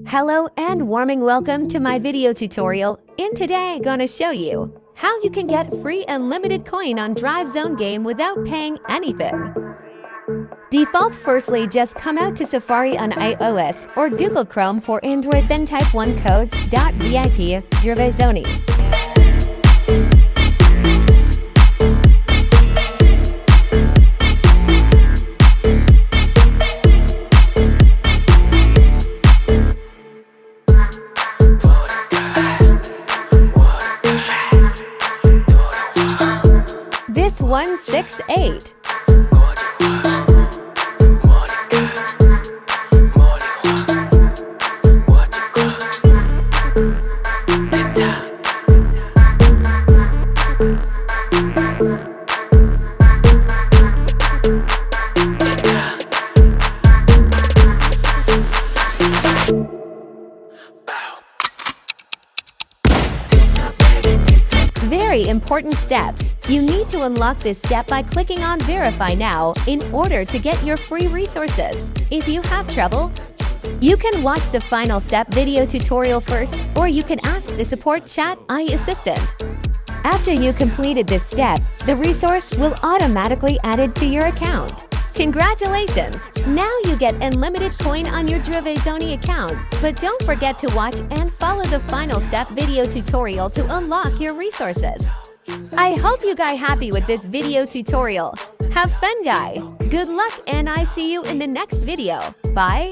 Hello and warming welcome to my video tutorial. In today I'm gonna show you how you can get free unlimited coin on Drive Zone game without paying anything. Default firstly just come out to Safari on iOS or Google Chrome for Android, then type one codes.vip Drive Zone. This 168. Very important steps. You need to unlock this step by clicking on Verify Now in order to get your free resources. If you have trouble, you can watch the final step video tutorial first, or you can ask the support chat assistant. After you completed this step, the resource will automatically added to your account. Congratulations! Now you get unlimited coin on your Drive Zone account, but don't forget to watch and follow the final step video tutorial to unlock your resources. I hope you guys happy with this video tutorial. Have fun guy! Good luck and I see you in the next video. Bye!